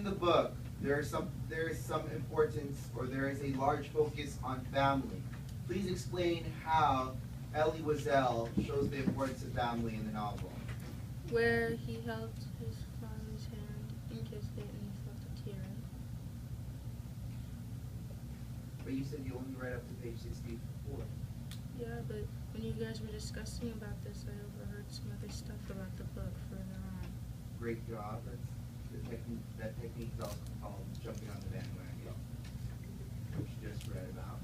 the book, there is some importance, or there is a large focus on family. Please explain how Elie Wiesel shows the importance of family in the novel. Where he held his father's hand and kissed it and he felt a tear. But you said you only read up to page 64. Yeah, but when you guys were discussing about this, I overheard some other stuff about the book further on. Great job. That technique is also called jumping on the bandwagon, which you just read about.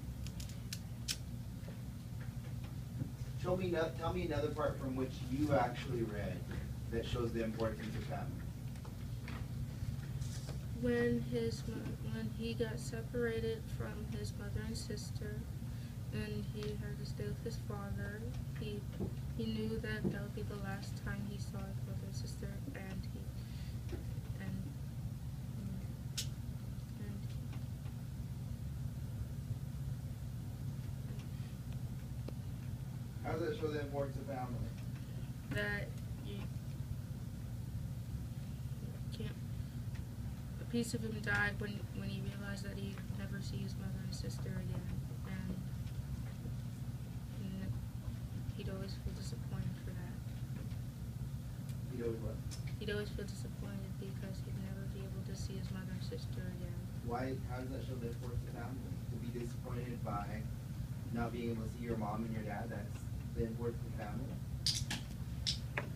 Tell me another part from which you actually read that shows the importance of family. When he got separated from his mother and sister, and he had to stay with his father, he knew that would be the last time he saw his brother and sister, and How does that show the importance of family? that you can't. A piece of him died when he realized that he'd never see his mother and sister again, and he'd always feel disappointed for that. He'd always what? He'd always feel disappointed because he'd never be able to see his mother and sister again. Why? How does that show the importance of family? To be disappointed by not being able to see your mom and your dad, that's the importance of family?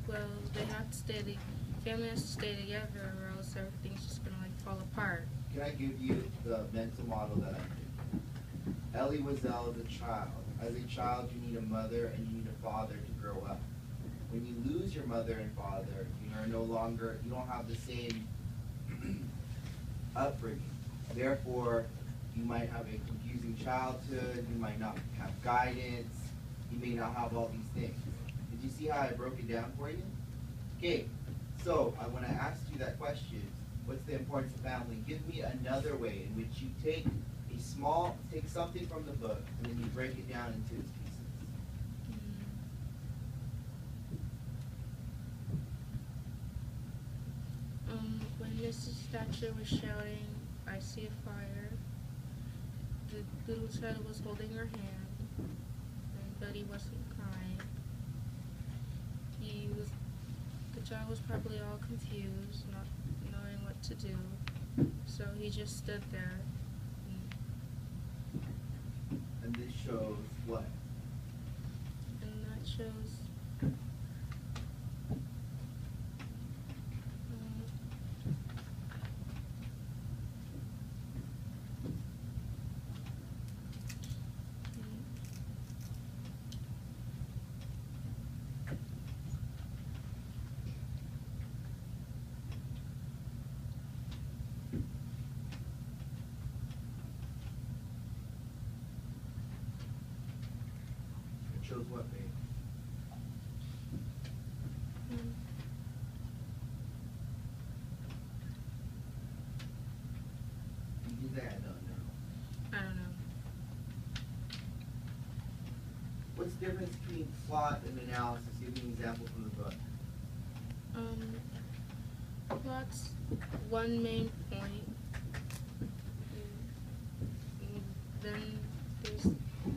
Well, they have to stay. Family has to stay together, or else everything's just gonna fall apart. Can I give you the mental model that I did? Elie Wiesel is a child. As a child, you need a mother and you need a father to grow up. When you lose your mother and father, you don't have the same upbringing. Therefore, you might have a confusing childhood, you might not have guidance, you may not have all these things. Did you see how I broke it down for you? Okay, so when I asked you that question, what's the importance of family? Give me another way in which you take something from the book and then you break it down into its pieces. When Mrs. Thatcher was shouting, "I see a fire," the little child was holding her hand, but he wasn't crying. The child was probably all confused, not knowing what to do, so he just stood there. And this shows what? And that shows It shows what, babe? You can say I don't know. I don't know. What's the difference between plot and analysis? Give me an example from the book. Plot's one main point. Then there's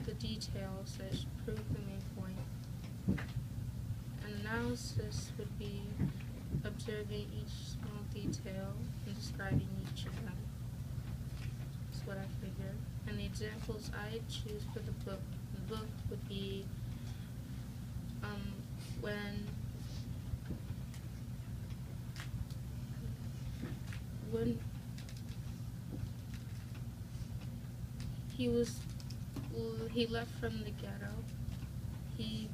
the details that prove the main point. And analysis would be observing each small detail and describing each of them. That's what I figure. And the examples I choose for the book would be when he left from the ghetto, he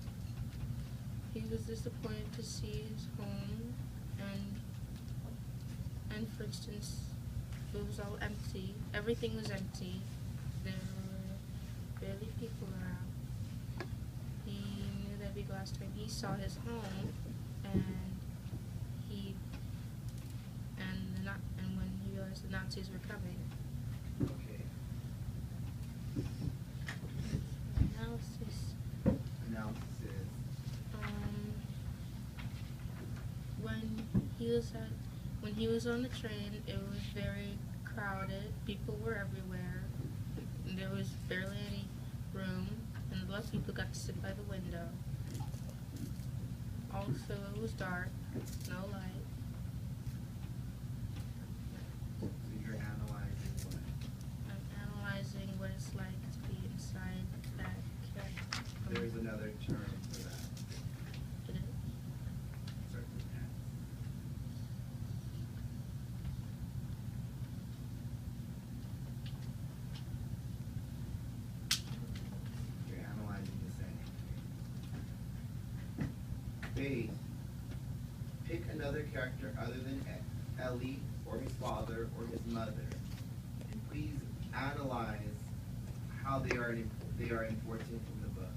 was disappointed to see his home, and for instance, it was all empty. Everything was empty. There were barely people around. He knew that the last time he saw his home, and when he realized the Nazis were coming. Okay. Analysis. Analysis. When he was on the train, it was very crowded. People were everywhere. There was barely any room, and a lot of people got to sit by the window. Also, it was dark, no light. So you're analyzing what? I'm analyzing what it's like to be inside that character. There's another term for that. It is. Starts with X. You're analyzing the setting. Faith. Pick another character other than Ellie, or his father, or his mother, and please analyze how they are important in the book.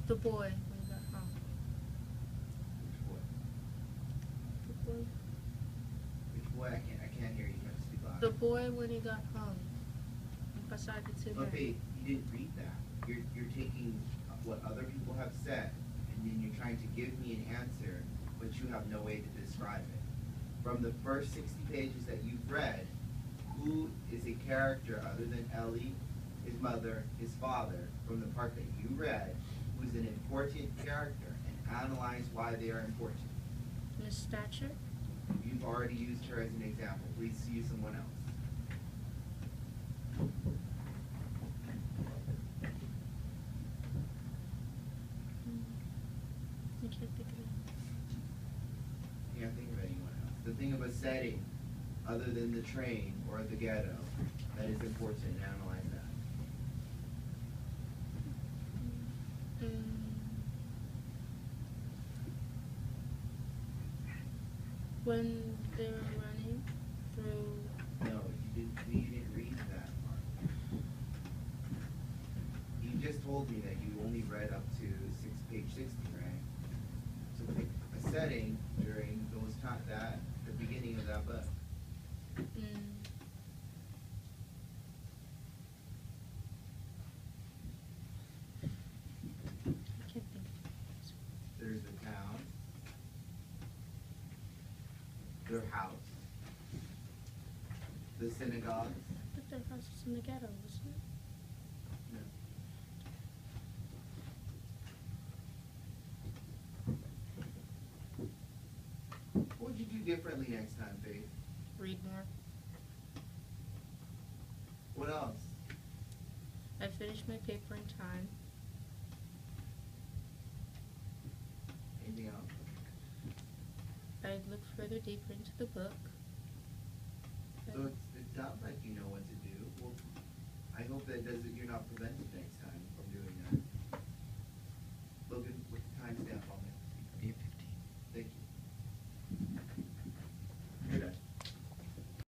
The boy when he got home. Which boy? The boy. Which boy? I can't hear you. You have to speak louder. The boy when he got home. Beside the two men. Okay, you didn't read that. You're taking what other people have said, and then you're trying to give me an answer, but you have no way to describe it. From the first 60 pages that you've read, who is a character other than Ellie, his mother, his father, from the part that you read, who's an important character, and analyze why they are important? Miss Thatcher. You've already used her as an example. Please use someone else. I can't think of it. Can't think of anyone else. The thing of a setting, other than the train or the ghetto, that is important. Analyze that. When they were running through. No, you didn't read that part. You just told me that you only read up to page 60, right? So pick a setting during those the beginning of that book. I can't think of it. There's the town, their house, the synagogue. But their house was in the ghetto, wasn't it? No. What would you do differently next time, Faith? Read more. What else? I finished my paper in time. Anything else? I looked further deeper into the book. So it sounds like you know what to do. Well, I hope that you're not prevented next time.